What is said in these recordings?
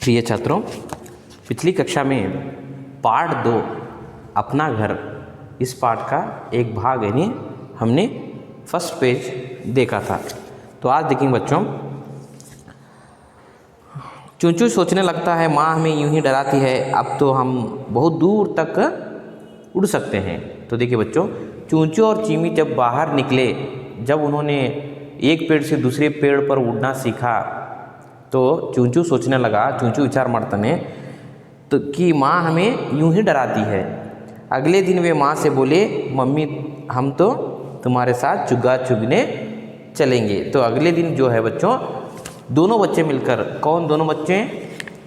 प्रिय छात्रों, पिछली कक्षा में पार्ट 2 अपना घर इस पाठ का एक भाग यानी हमने फर्स्ट पेज देखा था। तो आज देखेंगे बच्चों, चूंचू सोचने लगता है माँ हमें यूं ही डराती है, अब तो हम बहुत दूर तक उड़ सकते हैं। तो देखिए बच्चों, चूंचू और चीमी जब बाहर निकले, जब उन्होंने एक पेड़ से दूसरे पेड़ पर उड़ना सीखा, तो चूंचू सोचने लगा, चूंचू विचार ಮಾಡ್ತಾನೆ तो कि माँ हमें यूं ही डराती है। अगले दिन वे माँ से बोले, मम्मी हम तो तुम्हारे साथ चुग्गा चुगने चलेंगे। तो अगले दिन जो है बच्चों, दोनों बच्चे मिलकर, कौन दोनों बच्चे,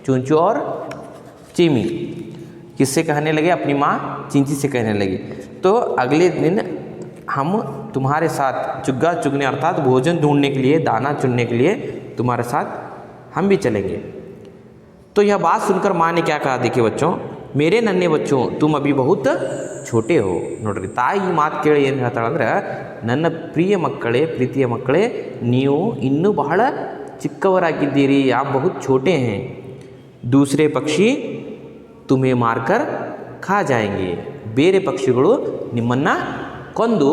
चूंचू और चीमी, किससे कहने लगे, अपनी माँ चिंची से कहने लगे, तो अगले दिन हम तुम्हारे साथ चुग्गा चुगने अर्थात भोजन ढूंढने के लिए, दाना चुनने के लिए तुम्हारे साथ हम भी चलेंगे। तो यह बात सुनकर माँ ने क्या कहा, देखिए बच्चों, मेरे नन्हे बच्चों तुम अभी बहुत छोटे हो। ನೋಡ್ರಿ, ತಾಯಿ ಈ ಮಾತು ಕೇಳಿ ಏನು ಹೇಳ್ತಾಳಂದ್ರೆ, ನನ್ನ ಪ್ರಿಯ ಮಕ್ಕಳೇ, ಪ್ರೀತಿಯ ಮಕ್ಕಳೇ, ನೀವು ಇನ್ನೂ ಬಹಳ ಚಿಕ್ಕವರಾಗಿದ್ದೀರಿ, आप बहुत छोटे हैं, दूसरे पक्षी तुम्हें मारकर खा जाएंगे, ಬೇರೆ ಪಕ್ಷಿಗಳು ನಿಮ್ಮನ್ನು ಕೊಂದು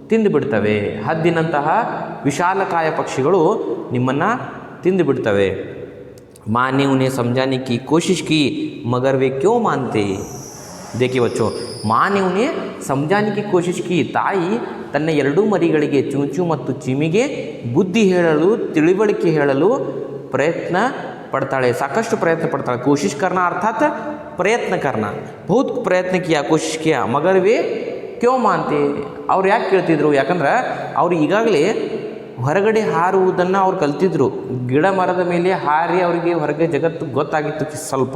ತಿಂದು ಬಿಡ್ತವೆ, ಹದ್ದಿನಂತಹ ವಿಶಾಲಕಾಯ ಪಕ್ಷಿಗಳು ನಿಮ್ಮನ್ನು ತಿಂದು ಬಿಡ್ತವೆ। माँ ने उन्हें समझाने की कोशिश की, मगर वे क्यों मानते। देखिए बच्चों, माँ ने उन्हें समझाने की कोशिश की, ತಾಯಿ ತನ್ನ ಎರಡೂ ಮರಿಗಳಿಗೆ ಚೂಂಚು ಮತ್ತು ಚಿಮಿಗೆ ಬುದ್ಧಿ ಹೇಳಲು, ತಿಳಿವಳಿಕೆ ಹೇಳಲು ಪ್ರಯತ್ನ पड़ताड़े, साकष्ट प्रयत्न पड़ताड़े। कोशिश करना अर्थात प्रयत्न करना, बहुत प्रयत्न किया, कोशिश किया, मगर वे क्यों मानते, ಅವ್ರು ಯಾಕೆ ಕೇಳ್ತಿದ್ರು, ಯಾಕಂದ್ರೆ ಅವ್ರು ಈಗಾಗಲೇ ಹೊರಗಡೆ ಹಾರುವುದನ್ನು ಅವ್ರು ಕಲ್ತಿದ್ರು, ಗಿಡ ಮರದ ಮೇಲೆ ಹಾರಿ ಅವರಿಗೆ ಹೊರಗೆ ಜಗತ್ತು ಗೊತ್ತಾಗಿತ್ತು ಸ್ವಲ್ಪ,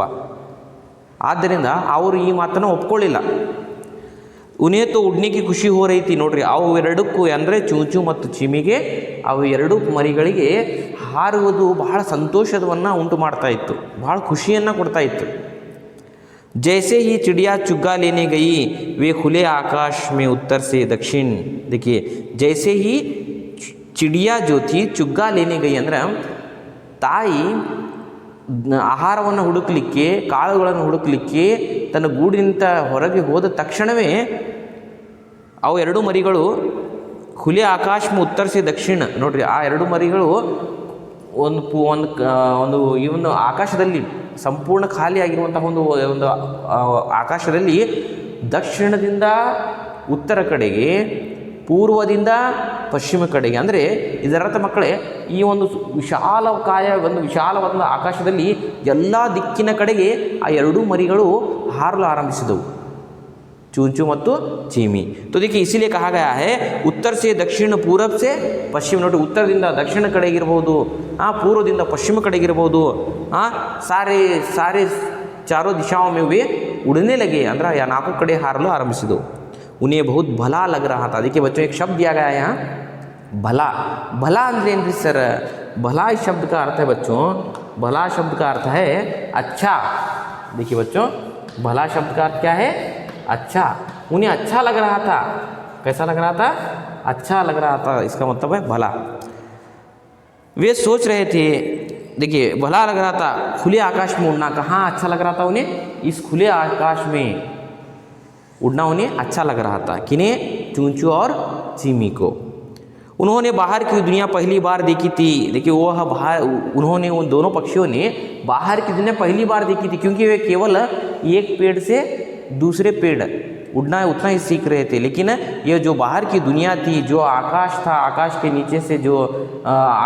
ಆದ್ದರಿಂದ ಅವರು ಈ ಮಾತನ್ನು ಒಪ್ಕೊಳ್ಳಿಲ್ಲ। ಉನ್ಹೇ ತೋ ಉಡ್ನೆ ಕಿ ಖುಷಿ ಹೋ ರही थी, ನೋಡ್ರಿ, ಅವು ಎರಡಕ್ಕೂ ಅಂದರೆ ಚೂಂಚು ಮತ್ತು ಚಿಮಿಗೆ, ಅವು ಎರಡೂ ಮರಿಗಳಿಗೆ ಹಾರುವುದು ಬಹಳ ಸಂತೋಷವನ್ನು ಉಂಟು ಮಾಡ್ತಾ ಇತ್ತು, ಬಹಳ ಖುಷಿಯನ್ನು ಕೊಡ್ತಾ ಇತ್ತು। जैसे ही चिड़िया चुग्गा लेने गई, वे खुले आकाश में उत्तर से दक्षिण, देखिए जैसे ही चिड़िया जो थी चुग्गा लेने गई ಅಂದರೆ ತಾಯಿ ಆಹಾರವನ್ನು ಹುಡುಕಲಿಕ್ಕೆ, ಕಾಳುಗಳನ್ನು ಹುಡುಕಲಿಕ್ಕೆ ತನ್ನ ಗೂಡಿನಿಂದ ಹೊರಗೆ ಹೋದ ತಕ್ಷಣವೇ ಅವು ಎರಡು ಮರಿಗಳು ಖುಲೆ ಆಕಾಶ ಉತ್ತರ ಸೆ ದಕ್ಷಿಣ, ನೋಡ್ರಿ, ಆ ಎರಡು ಮರಿಗಳು ಒಂದು ಈ ಒಂದು ಆಕಾಶದಲ್ಲಿ ಸಂಪೂರ್ಣ ಖಾಲಿ ಆಗಿರುವಂತಹ ಒಂದು ಆಕಾಶದಲ್ಲಿ ದಕ್ಷಿಣದಿಂದ ಉತ್ತರ ಕಡೆಗೆ, ಪೂರ್ವದಿಂದ ಪಶ್ಚಿಮ ಕಡೆಗೆ, ಅಂದರೆ ಇದರರ್ಥ ಮಕ್ಕಳೇ, ಈ ಒಂದು ವಿಶಾಲವಾದ ಆಕಾಶದಲ್ಲಿ ಎಲ್ಲ ದಿಕ್ಕಿನ ಕಡೆಗೆ ಆ ಎರಡೂ ಮರಿಗಳು ಹಾರಲು ಆರಂಭಿಸಿದವು, ಚೂಂಚು ಮತ್ತು ಚೀಮಿ। तो देखिए इसीलिए कहा गया है उत्तर से दक्षिण, पूरब से पश्चिम, ನೋಡಿ, ಉತ್ತರದಿಂದ ದಕ್ಷಿಣ ಕಡೆಗಿರ್ಬೋದು, ಪೂರ್ವದಿಂದ ಪಶ್ಚಿಮ ಕಡೆಗಿರ್ಬೋದು, सारे चारों दिशाओं में वे उड़ने लगे, ಅಂದ್ರೆ या ನಾಲ್ಕು ಕಡೆ ಹಾರಲು ಆರಂಭಿಸಿದವು। उन्हें बहुत भला लग रहा था। देखिए बच्चों, एक शब्द दिया गया है यहाँ, भला। भला ಅಂದ್ರೆ ಏನ್ರಿ सर, भला इस शब्द का अर्थ है बच्चों, भला शब्द का अर्थ है अच्छा। देखिए बच्चों, भला शब्द का अर्थ क्या है, अच्छा। उन्हें अच्छा लग रहा था, कैसा लग रहा था, अच्छा लग रहा था, इसका मतलब है भला। वे सोच रहे थे, देखिए भला लग रहा था, खुले आकाश में उड़ना, कहाँ अच्छा लग रहा था उन्हें, इस खुले आकाश में उड़ना उन्हें अच्छा लग रहा था। किन्हें, चूंचू और चीमी को। उन्होंने बाहर की दुनिया पहली बार देखी थी। देखिए उन्होंने, उन दोनों पक्षियों ने बाहर की दुनिया पहली बार देखी थी, क्योंकि वे केवल एक पेड़ से दूसरे पेड़ उड़ना उतना ही सीख रहे थे, लेकिन ये जो बाहर की दुनिया थी, जो आकाश था, आकाश के नीचे से जो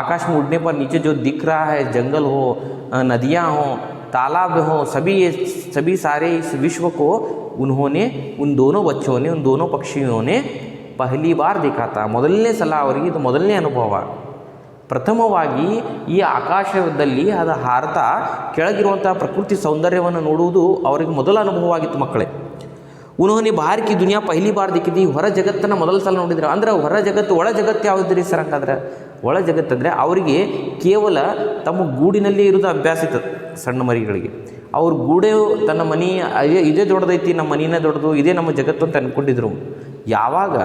आकाश में उड़ने पर नीचे जो दिख रहा है, जंगल हो, नदियाँ हो, तालाब हो, सभी सारे इस विश्व को उन्होंने, उन दोनों बच्चों ने, उन दोनों पक्षियों ने पहली बार देखा था। ಮೊದಲನೇ ಸಲ ಅವರಿಗೆ ಇದು ಮೊದಲನೇ ಅನುಭವ। ಪ್ರಥಮವಾಗಿ ಈ ಆಕಾಶದಲ್ಲಿ ಅದು ಹಾರತಾ ಕೆಳಗಿರುವಂತಹ ಪ್ರಕೃತಿ ಸೌಂದರ್ಯವನ್ನು ನೋಡುವುದು ಅವರಿಗೆ ಮೊದಲ ಅನುಭವವಾಗಿತ್ತು ಮಕ್ಕಳೇ। ಉನ್ಹೋನೆ ಬಾಹರ್ ಕಿ ದುನಿಯಾ ಪಹಲಿ ಬಾರ್ ದಿಕ್ಕಿದ್ದು, ಹೊರ ಜಗತ್ತನ್ನು ಮೊದಲ ಸಲ ನೋಡಿದ್ರು, ಅಂದ್ರೆ ಹೊರ ಜಗತ್ತು, ಒಳ ಜಗತ್ತು ಯಾವುದ್ರಿ ಸರ್ ಅಂತಂದ್ರೆ, ಒಳ ಜಗತ್ತಂದರೆ ಅವರಿಗೆ ಕೇವಲ ತಮ್ಮ ಗೂಡಿನಲ್ಲಿ ಇರೋದು ಅಭ್ಯಾಸ ಇತ್ತು ಸಣ್ಣ ಮರಿಗಳಿಗೆ। ಅವ್ರ ಗೂಡೆ ತನ್ನ ಮನೆ ಇದೇ ದೊಡ್ಡದೈತಿ, ನಮ್ಮ ಮನೆಯೇ ದೊಡ್ಡದು, ಇದೇ ನಮ್ಮ ಜಗತ್ತು ಅಂತ ಅಂದ್ಕೊಂಡಿದ್ರು। ಯಾವಾಗ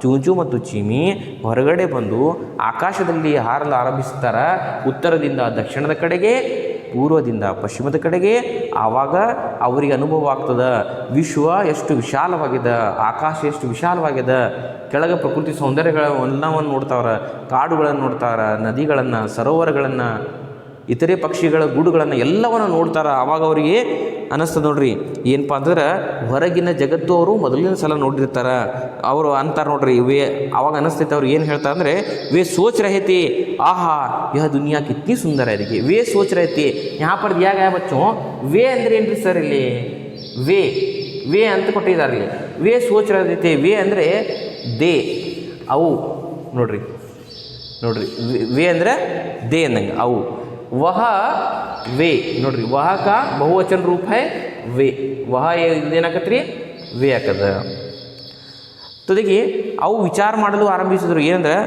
ಚೂಂಚು ಮತ್ತು ಚೀಮಿ ಹೊರಗಡೆ ಬಂದು ಆಕಾಶದಲ್ಲಿ ಹಾರಲು ಆರಂಭಿಸ್ತಾರ, ಉತ್ತರದಿಂದ ದಕ್ಷಿಣದ ಕಡೆಗೆ, ಪೂರ್ವದಿಂದ ಪಶ್ಚಿಮದ ಕಡೆಗೆ. ಆವಾಗ ಅವರಿಗೆ ಅನುಭವ ಆಗ್ತದೆ ವಿಶ್ವ ಎಷ್ಟು ವಿಶಾಲವಾಗಿದೆ, ಆಕಾಶ ಎಷ್ಟು ವಿಶಾಲವಾಗಿದೆ, ಕೆಳಗೆ ಪ್ರಕೃತಿ ಸೌಂದರ್ಯಗಳನ್ನೆಲ್ಲವನ್ನು ನೋಡ್ತಾವ್ರೆ, ಕಾಡುಗಳನ್ನು ನೋಡ್ತಾರ, ನದಿಗಳನ್ನು, ಸರೋವರಗಳನ್ನು, ಇತರೆ ಪಕ್ಷಿಗಳ ಗೂಡುಗಳನ್ನು ಎಲ್ಲವನ್ನು ನೋಡ್ತಾರೆ. ಆವಾಗ ಅವರಿಗೆ ಅನ್ನಿಸ್ತದೆ ನೋಡ್ರಿ ಏನಪ್ಪ ಅಂದ್ರೆ ಹೊರಗಿನ ಜಗತ್ತು ಅವರು ಮೊದಲಿನ ಸಲ ನೋಡಿರ್ತಾರೆ. ಅವರು ಅಂತಾರೆ ನೋಡ್ರಿ ವೇ ಆವಾಗ ಅನ್ನಿಸ್ತೈತೆ ಅವ್ರು ಏನು ಹೇಳ್ತಾರೆ ಅಂದರೆ वे सोच रहे थे आहा यह दुनिया कितनी सुंदर है. देखिए वे सोच रहे थे, यहाँ पर दिया गया बच्चों वे ಅಂದ್ರೆ ಏನ್ರಿ ಸರ್ ಇಲ್ಲಿ ವೇ ಅಂತ ಕೊಟ್ಟಿದ್ದಾರೆ ಇಲ್ಲಿ. ವೇ ಸೋಚ್ ರहे थे, ವೇ ಅಂದರೆ ದೇ ಅವು ನೋಡ್ರಿ ವೇ ಅಂದರೆ ದೇ ಅಂದಂಗೆ ಅವು. वह वे ನೋಡ್ರಿ वह का बहुवचन रूप है वे, वह ಏನಾಕತ್ರಿ वे ಆಕದ. तो देखिए ಅವು ವಿಚಾರ ಮಾಡಲು ಆರಂಭಿಸಿದ್ರು ಏನಂದ್ರೆ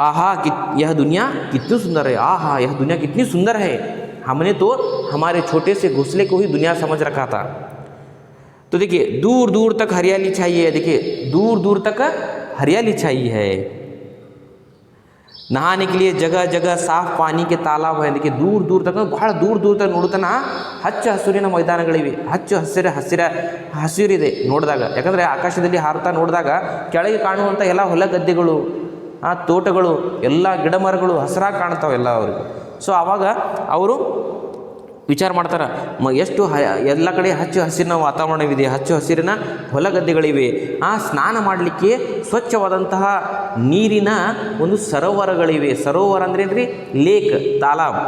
आहा यह दुनिया कितनी सुंदर है, आहा यह दुनिया कितनी सुंदर है, हमने तो हमारे छोटे से घोंसले को ही दुनिया समझ रखा था. तो देखिए दूर दूर तक हरियाली छाई है, देखिए दूर दूर तक हरियाली छाई है. नहाने के लिए जगह जगह साफ पानी के तालाब है. देखिए दूर दूर तक ಬಹಳ ದೂರ ದೂರ ತನಕ ನೋಡುತ್ತಾನ ಹಚ್ಚ ಹಸುರಿನ ಮೈದಾನಗಳಿವೆ, ಹಚ್ಚ ಹಸಿರಿದೆ ನೋಡಿದಾಗ. ಯಾಕಂದರೆ ಆಕಾಶದಲ್ಲಿ ಹಾರುತ್ತಾ ನೋಡಿದಾಗ ಕೆಳಗೆ ಕಾಣುವಂಥ ಎಲ್ಲ ಹೊಲ ಗದ್ದೆಗಳು, ಆ ತೋಟಗಳು, ಎಲ್ಲ ಗಿಡ ಮರಗಳು ಹಸಿರಾಗಿ ಕಾಣ್ತಾವೆ ಎಲ್ಲ ಅವ್ರಿಗೆ. ಸೊ ಆವಾಗ ಅವರು ವಿಚಾರ ಮಾಡ್ತಾರೆ ಎಷ್ಟು ಎಲ್ಲ ಕಡೆ ಹಚ್ಚ ಹಸಿರಿನ ವಾತಾವರಣವಿದೆ, ಹಚ್ಚ ಹಸಿರಿನ ಹೊಲಗದ್ದೆಗಳಿವೆ, ಆ ಸ್ನಾನ ಮಾಡಲಿಕ್ಕೆ ಸ್ವಚ್ಛವಾದಂತಹ ನೀರಿನ ಒಂದು ಸರೋವರಗಳಿವೆ. ಸರೋವರ ಅಂದ್ರೆ ಏನ್ರಿ ಲೇಕ್, ತಾಲಾಬ್.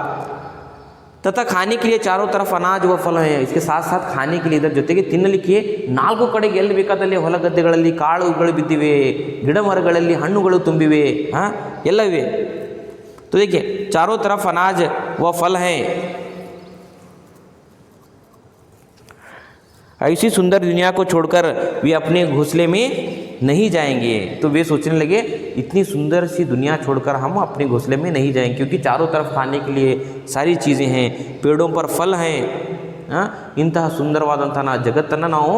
तथा खाने के लिए चारों तरफ अनाज व फल है. इसके साथ साथ खाने के लिए ಇದರ ಜೊತೆಗೆ ತಿನ್ನಲಿಕ್ಕೆ ನಾಲ್ಕು ಕಡೆಗೆ ಎಲ್ಲಿ ಬೇಕಾದಲ್ಲಿ ಹೊಲಗದ್ದೆಗಳಲ್ಲಿ ಕಾಳುಗಳು ಬಿದ್ದಿವೆ, ಗಿಡ ಮರಗಳಲ್ಲಿ ಹಣ್ಣುಗಳು ತುಂಬಿವೆ, ಎಲ್ಲ ಇವೆ. तो देखिए चारों तरफ अनाज व फल है. ऐसी सुंदर दुनिया को छोड़कर वे अपने घोंसले में नहीं जाएंगे. तो वे सोचने लगे इतनी सुंदर सी दुनिया छोड़कर हम अपने घोंसले में नहीं जाएंगे, क्योंकि चारों तरफ खाने के लिए सारी चीज़ें हैं, पेड़ों पर फल हैं. ಇಂತಹ ಸುಂದರವಾದಂಥ ಜಗತ್ತನ್ನು ನಾವು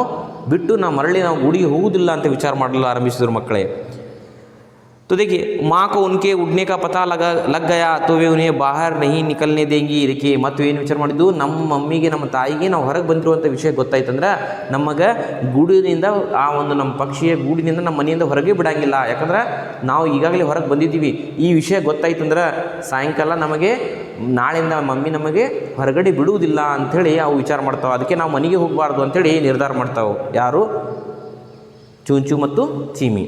ಬಿಟ್ಟು ನಾವು ಮರಳಿ ನಾವು ಗುಡಿಗೆ ಹೋಗುವುದಿಲ್ಲ ಅಂತ ವಿಚಾರ ಮಾಡಲು ಆರಂಭಿಸಿದ್ರು ಮಕ್ಕಳೇ. तो देखिए माँ को उनके उड़ने का पता लग गया तो वे उन्हें बाहर नहीं निकलने देंगी. देखिए ಮತ್ತು ಏನು ವಿಚಾರ ಮಾಡಿದ್ದು, ನಮ್ಮ ಮಮ್ಮಿಗೆ ನಮ್ಮ ತಾಯಿಗೆ ನಾವು ಹೊರಗೆ ಬಂದಿರುವಂಥ ವಿಷಯ ಗೊತ್ತಾಯ್ತಂದ್ರೆ ನಮಗೆ ಗೂಡಿನಿಂದ ಆ ಒಂದು ನಮ್ಮ ಪಕ್ಷಿಯ ಗೂಡಿನಿಂದ ನಮ್ಮ ಮನೆಯಿಂದ ಹೊರಗೆ ಬಿಡಂಗಿಲ್ಲ. ಯಾಕಂದ್ರೆ ನಾವು ಈಗಾಗಲೇ ಹೊರಗೆ ಬಂದಿದ್ದೀವಿ, ಈ ವಿಷಯ ಗೊತ್ತಾಯ್ತಂದ್ರೆ ಸಾಯಂಕಾಲ ನಮಗೆ ನಾಳೆಯಿಂದ ಮಮ್ಮಿ ನಮಗೆ ಹೊರಗಡೆ ಬಿಡುವುದಿಲ್ಲ ಅಂಥೇಳಿ ಅವು ವಿಚಾರ ಮಾಡ್ತಾವೆ. ಅದಕ್ಕೆ ನಾವು ಮನೆಗೆ ಹೋಗಬಾರ್ದು ಅಂಥೇಳಿ ನಿರ್ಧಾರ ಮಾಡ್ತಾವೆ ಯಾರು, ಚೂಂಚು ಮತ್ತು ಚೀಮಿ.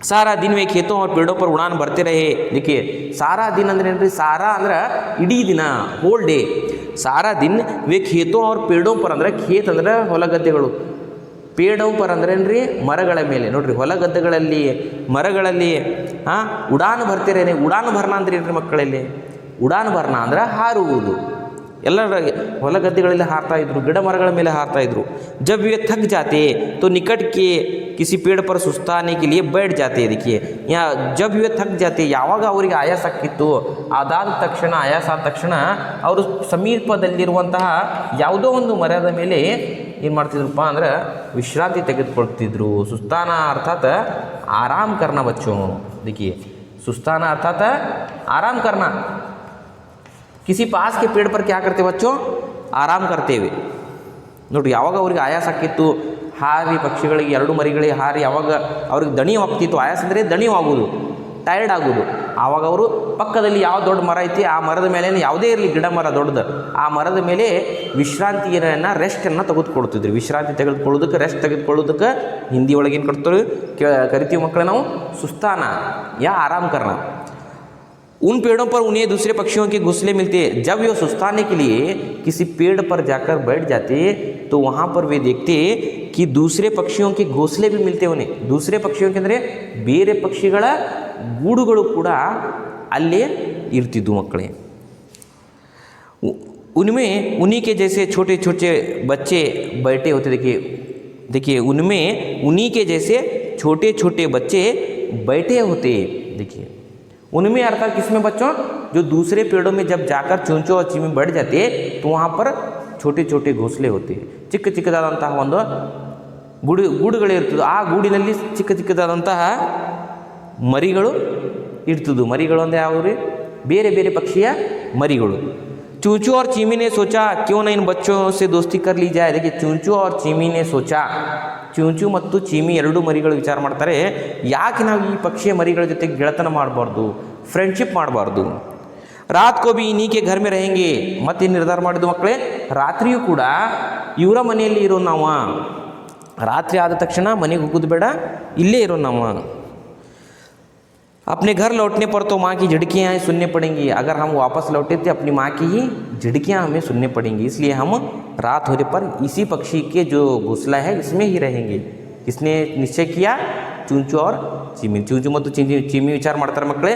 सारा दिन वे खेतों और पेड़ों पर उड़ान भरते रहे. देखिए सारा दिन ಅಂದ್ರೆ ಏನ್ರಿ, ಸಾರಾ ಅಂದ್ರೆ ಇಡೀ ದಿನ, ಹೋಲ್ ಡೇ. ಸಾರಾ ದಿನ वे खेतों और पेड़ों पर ಅಂದ್ರೆ ಖೇತ್ ಅಂದ್ರೆ ಹೊಲಗದ್ದೆಗಳು, ಪೇಡೋಂ ಪರ್ ಅಂದ್ರೆ ಏನ್ರಿ ಮರಗಳ ಮೇಲೆ. ನೋಡ್ರಿ ಹೊಲಗದ್ದೆಗಳಲ್ಲಿ ಮರಗಳಲ್ಲಿ ಉಡಾನ್ ಭರ್ತಿರೇನೆ. ಉಡಾನ್ ಭರ್ನ ಅಂದ್ರೆ ಏನ್ರಿ ಮಕ್ಕಳಲ್ಲಿ, ಉಡಾನ್ ಭರ್ನ ಅಂದ್ರೆ ಹಾರುವುದು. ಎಲ್ಲರ ಹೊಲಗದ್ದೆಗಳಲ್ಲಿ ಹಾರ್ತಾ ಇದ್ರು, ಗಿಡ ಮರಗಳ ಮೇಲೆ ಹಾರ್ತಾ ಇದ್ರು. जब वे थक जाते तो निकट के किसी पेड़ पर सुस्ताने के लिए बैठ जाते. देखिए यहाँ जब वे थक जाते, ಯಾವಾಗ ಅವರಿಗೆ ಆಯಾಸ ಆಕ್ಕಿತ್ತು, ಅದಾದ ತಕ್ಷಣ ಆಯಾಸ ಆದ ತಕ್ಷಣ ಅವರು ಸಮೀಪದಲ್ಲಿರುವಂತಹ ಯಾವುದೋ ಒಂದು ಮರದ ಮೇಲೆ ಏನು ಮಾಡ್ತಿದ್ರಪ್ಪ ಅಂದ್ರೆ ವಿಶ್ರಾಂತಿ ತೆಗೆದುಕೊಳ್ತಿದ್ರು. ಸುಸ್ತಾನ ಅರ್ಥಾತ್ ಆರಾಮ್ ಕರ್ನ ಬಚ್ಚೋ. देखिए सुस्ताना अर्थात आराम करना. किसी पास के पेड़ पर क्या करते बच्चों, ಆರಾಮ್ ಕರ್ತೇವೆ. ನೋಡಿರಿ ಯಾವಾಗ ಅವ್ರಿಗೆ ಆಯಾಸ ಆಕ್ಕಿತ್ತು, ಹಾರಿ ಪಕ್ಷಿಗಳಿಗೆ ಎರಡು ಮರಿಗಳಿಗೆ ಹಾರಿ ಯಾವಾಗ ಅವ್ರಿಗೆ ದಣಿವಾಗ್ತಿತ್ತು, ಆಯಾಸ ಅಂದರೆ ದಣಿವಾಗೋದು, ಟಯರ್ಡ್ ಆಗೋದು, ಆವಾಗ ಅವರು ಪಕ್ಕದಲ್ಲಿ ಯಾವ ದೊಡ್ಡ ಮರ ಐತಿ ಆ ಮರದ ಮೇಲೆ ಯಾವುದೇ ಇರಲಿ ಗಿಡ ಮರ ದೊಡ್ಡದು, ಆ ಮರದ ಮೇಲೆ ವಿಶ್ರಾಂತಿಯನ್ನು ರೆಸ್ಟನ್ನು ತೆಗೆದುಕೊಳ್ತಿದ್ರು. ವಿಶ್ರಾಂತಿ ತೆಗೆದುಕೊಳ್ಳೋದಕ್ಕೆ, ರೆಸ್ಟ್ ತೆಗೆದುಕೊಳ್ಳೋದಕ್ಕೆ ಹಿಂದಿ ಒಳಗೆ ಏನು ಕೊಡ್ತಾರೆ ಕರಿತೀವಿ ಮಕ್ಕಳೇ ನಾವು, ಸುಸ್ತಾನ ಯಾ ಆರಾಮ್ ಕರ್ನ. उन पेड़ों पर उन्हें दूसरे पक्षियों के घोंसले मिलते. जब वे सुस्ताने के लिए किसी पेड़ पर जाकर बैठ जाते तो वहाँ पर वे देखते कि दूसरे पक्षियों के घोंसले भी मिलते उन्हें. दूसरे पक्षियों के ಅಂದರೆ ಬೇರೆ ಪಕ್ಷಿಗಳ ಗೂಡುಗಳು ಕೂಡ ಅಲ್ಲೇ ಇರ್ತಿದ್ವು ಮಕ್ಕಳೇ. उनमें उन्हीं के जैसे छोटे छोटे बच्चे बैठे होते. देखिए उनमें उन्हीं के जैसे छोटे छोटे बच्चे बैठे होते. देखिए उनमें अर्थात किसमें बच्चों, जो दूसरे पेड़ों में जब जाकर चूंचो और चीमी बैठ जाते तो वहाँ पर छोटे छोटे घोंसले होते. ಚಿಕ್ಕ ಚಿಕ್ಕದಾದಂತಹ ಒಂದು ಗೂಡುಗಳಿರ್ತದೆ. ಆ ಗೂಡಿನಲ್ಲಿ ಚಿಕ್ಕ ಚಿಕ್ಕದಾದಂತಹ ಮರಿಗಳು ಇರ್ತದೆ. ಮರಿಗಳು ಅಂದರೆ ಯಾವ ರೀ, ಬೇರೆ ಬೇರೆ ಪಕ್ಷಿಯ ಮರಿಗಳು. चूचू और चीमी ने सोचा क्यों ना इन बच्चों से दोस्ती कर ली जाए। देखिए चूचू और चीमी ने सोचा, ಚೂಂಚು ಮತ್ತು ಚೀಮಿ ಎರಡೂ ಮರಿಗಳು ವಿಚಾರ ಮಾಡ್ತಾರೆ, ಯಾಕೆ ನಾವು ಈ ಪಕ್ಷಿಯ ಮರಿಗಳ ಜೊತೆ ಗೆಳೆತನ ಮಾಡಬಾರ್ದು, ಫ್ರೆಂಡ್ಶಿಪ್ ಮಾಡಬಾರ್ದು. ರಾತ್ ಕೋ ಬಿ ಇನ್ಹೀ ಘರ್ ಮೇ रहेंगे. ಮತ್ತೆ ನಿರ್ಧಾರ ಮಾಡಿದ್ದು ಮಕ್ಕಳೇ, ರಾತ್ರಿಯೂ ಕೂಡ ಇವರ ಮನೆಯಲ್ಲಿ ಇರೋ ನಾವು, ರಾತ್ರಿ ಆದ ತಕ್ಷಣ ಮನೆಗೆ ಹೋಗೋದು ಬೇಡ, ಇಲ್ಲೇ ಇರೋ ನಾವು. अपने घर लौटने पर तो माँ की झिड़कियाँ सुनने पड़ेंगी. अगर हम वापस लौटे तो अपनी माँ की ही झिड़कियाँ हमें सुनने पड़ेंगी. इसलिए हम रात होने पर इसी पक्षी के जो घोंसला है इसमें ही रहेंगे. किसने निश्चय किया? चूंचू और चीमी. चूंचू ಮತ್ತು ಚೀಮಿ ವಿಚಾರ ಮಾಡ್ತಾರೆ ಮಕ್ಕಳೇ,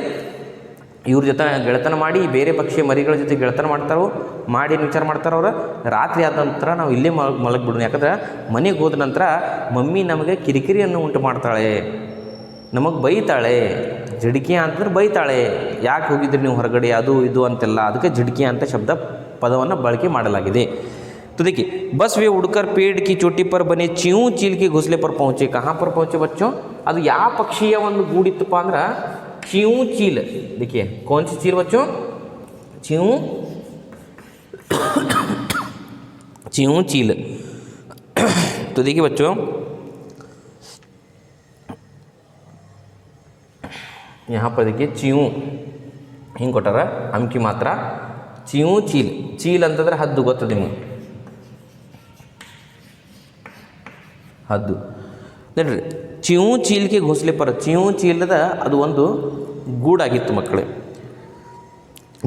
ಇವ್ರ ಜೊತೆ ಗೆಳೆತನ ಮಾಡಿ ಬೇರೆ ಪಕ್ಷಿಯ ಮರಿಗಳ ಜೊತೆ ಗೆಳೆತನ ಮಾಡ್ತಾರೋ ಮಾಡಿ ಏನು ವಿಚಾರ ಮಾಡ್ತಾರೋ ಅವ್ರು, ರಾತ್ರಿ ಆದ ನಂತರ ನಾವು ಇಲ್ಲೇ ಮಲಗಿಬಿಡೋಣ. ಯಾಕಂದ್ರೆ ಮನೆಗೆ ಹೋದ ನಂತರ ಮಮ್ಮಿ ನಮಗೆ ಕಿರಿಕಿರಿಯನ್ನು ಉಂಟು ಮಾಡ್ತಾಳೆ, ನಮಗೆ ಬೈತಾಳೆ. झिड़कियाँ ಅಂತಂದ್ರೆ ಬೈತಾಳೆ, ಯಾಕೆ ಹೋಗಿದ್ರಿ ನೀವು ಹೊರಗಡೆ ಅದು ಇದು ಅಂತೆಲ್ಲ, ಅದಕ್ಕೆ झिड़कियाँ ಅಂತ ಶಬ್ದ ಪದವನ್ನು ಬಳಕೆ ಮಾಡಲಾಗಿದೆ. तो देखिए बस वे उड़कर पेड़ की चोटी पर बने च्यू चील के घोंसले पर पहुँचे. कहाँ पर पहुँचे बच्चों? ಅದು ಯಾವ ಪಕ್ಷಿಯ ಒಂದು ಗೂಡಿತ್ತಪ್ಪ ಅಂದ್ರೆ च्यू चील. देखिए कौन सी चील बच्चों? च्यू चील. तो देखिए बच्चों यहाँ पर देखिए च्यू ಹಿಂಗೆ ಕೊಟ್ಟಾರ ಅಂಕಿ ಮಾತ್ರ. ಚ್ಯೂ ಚೀಲ್. ಚೀಲ್ ಅಂತಂದ್ರೆ ಹದ್ದು, ಗೊತ್ತದ ನಿಮಗೆ, ಹದ್ದು. ನೋಡ್ರಿ ಚ್ಯೂ ಚೀಲ್ಗೆ घोंसले पर, ಚ್ಯೂ ಚೀಲದ ಅದು ಒಂದು ಗೂಡಾಗಿತ್ತು ಮಕ್ಕಳೇ.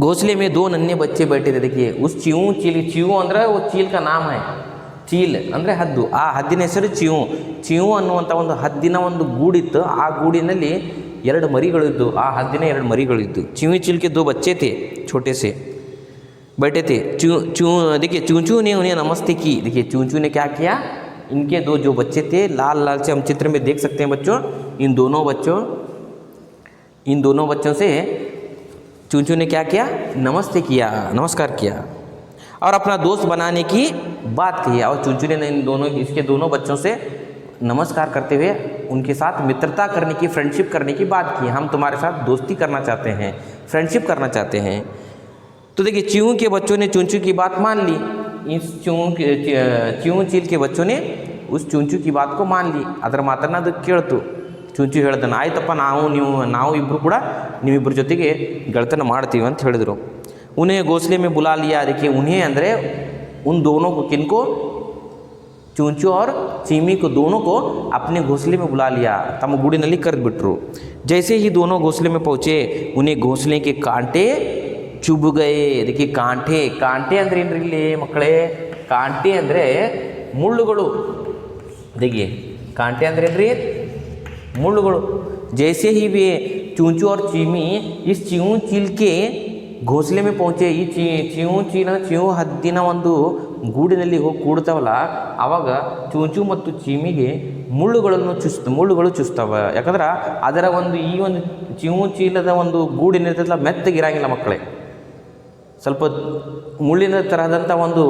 घोंसले में दो नन्हे बच्चे बैठे थे. देखिए उस ಚ್ಯೂ ಚೀಲ್, ಚ್ಯೂ ಅಂದರೆ वो चील का नाम है. ಚೀಲ್ ಅಂದರೆ ಹದ್ದು, ಆ ಹದ್ದಿನ ಹೆಸರು ಚ್ಯೂ. ಚ್ಯೂ ಅನ್ನುವಂಥ ಒಂದು ಹದ್ದಿನ ಒಂದು ಗೂಡಿತ್ತು, ಆ ಗೂಡಿನಲ್ಲಿ ಎರಡು ಮರಿಗಳಿದ್ದು, ಆ ಹದ್ದಿನ ಎರಡು ಮರಿಗಳಿದ್ದು. च्यू चील के दो बच्चे थे छोटे से, बैठे थे. देखिए चूंचू ने उन्हें नमस्ते की. देखिए चूंचू ने क्या किया, इनके दो जो बच्चे थे लाल लाल से हम चित्र में देख सकते हैं बच्चों, इन दोनों बच्चों से चूंचू ने क्या किया, नमस्ते किया, नमस्कार किया और अपना दोस्त बनाने की बात कही. और चूंचू ने इसके दोनों बच्चों से नमस्कार करते हुए उनके साथ मित्रता करने की, फ्रेंडशिप करने की बात की. हम तुम्हारे साथ दोस्ती करना चाहते हैं, फ्रेंडशिप करना चाहते हैं. तो देखिए च्यू के बच्चों ने चूंचू की बात मान ली. इस ಚ್ಯೂ ಚೀಲ್ के बच्चों ने उस चूंचू की बात को मान ली. ಅದರ ಮಾತನ್ನು ಅದು ಕೇಳ್ತು. ಚೂಂಚು ಹೇಳ್ತಾನೆ, ಆಯ್ತಪ್ಪ ನಾವು ಇಬ್ಬರು ಕೂಡ ನೀವಿಬ್ಬರ ಜೊತೆಗೆ ಗೆಳೆತನ ಮಾಡ್ತೀವಿ ಅಂತ ಹೇಳಿದರು. उन्हें घोंसले में बुला लिया. देखिए उन्हें ಅಂದರೆ उन दोनों को, किनको? चूंचू और चीमी को, दोनों को अपने घोंसले में बुला लिया. तम गूಡಿನಲ್ಲಿ ಕರೆದುಬಿಟ್ರು. जैसे ही दोनों घोंसले में पहुँचे उन्हें घोंसले के कांटे चुभ गए. देखिए कांटे, कांटे ಅಂದರೆ ಏನ್ರಿ ಇಲ್ಲಿ ಮಕ್ಕಳೇ? ಕಾಂಟೆ ಅಂದರೆ ಮುಳ್ಳುಗಳು. देखिए कांटे ಅಂದರೆ ಏನ್ರಿ? ಮುಳ್ಳುಗಳು. जैसे ही वे चूंचू और चीमी इस च्यू चील के घोंसले में पहुँचे, ಈ ಚ್ಯೂ ಹದ್ದಿನ ಒಂದು ಗೂಡಿನಲ್ಲಿ ಹೋಗಿ ಕೂಡ್ತಾವಲ್ಲ, ಆವಾಗ ಚೂಂಚು ಮತ್ತು ಚೀಮಿಗೆ ಮುಳ್ಳುಗಳು ಚುಸ್ತವೆ. ಯಾಕಂದ್ರೆ ಅದರ ಒಂದು ಈ ಒಂದು ಚ್ಯೂ ಚೀಲದ ಒಂದು ಗೂಡಿನಿರ್ತಲ್ಲ ಮೆತ್ತಗಿರಂಗಿಲ್ಲ ಮಕ್ಕಳೇ, ಸ್ವಲ್ಪ ಮುಳ್ಳಿನ ತರಹದಂಥ ಒಂದು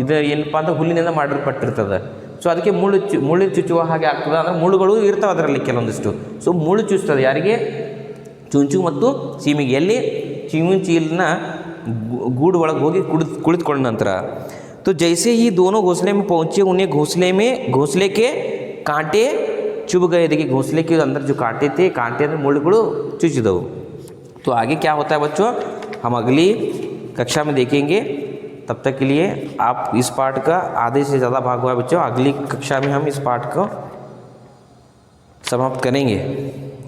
ಇದು ಏನಪ್ಪ ಅಂದ್ರೆ ಹುಲ್ಲಿನಿಂದ ಮಾಡಿರ್ಪಟ್ಟಿರ್ತದೆ. ಸೊ ಅದಕ್ಕೆ ಮುಳ್ಳು ಚುಚ್ಚುವ ಹಾಗೆ ಆಗ್ತದೆ. ಅಂದರೆ ಮುಳ್ಳುಗಳು ಇರ್ತವೆ ಅದರಲ್ಲಿ ಕೆಲವೊಂದಿಷ್ಟು. ಸೊ ಮುಳ್ಳು ಚುಚ್ತದೆ ಯಾರಿಗೆ? ಚೂಂಚು ಮತ್ತು ಚೀಮಿಗೆ. ಎಲ್ಲಿ? ಚ್ಯೂ ಚೀಲ್ನ गूड़ ಒಳಗೆ ಹೋಗಿ ಕುಳಿತುಕೊಂಡ ನಂತರ तो जैसे ही दोनों घोंसले में पहुँचे उन्हें घोंसले के कांटे चुभ गए. देखिए घोंसले के अंदर जो कांटे थे, कांटे अंदर मुड़गुड़ो चुचिदವು. तो आगे क्या होता है बच्चों, हम अगली कक्षा में देखेंगे. तब तक के लिए आप इस पाठ का आधे से ज़्यादा भाग हुआ है बच्चों. अगली कक्षा में हम इस पाठ को समाप्त करेंगे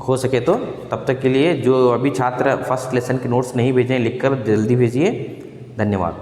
हो सके तो. तब तक के लिए जो अभी छात्र फर्स्ट लेसन के नोट्स नहीं भेजे हैं लिखकर जल्दी भेजिए. धन्यवाद.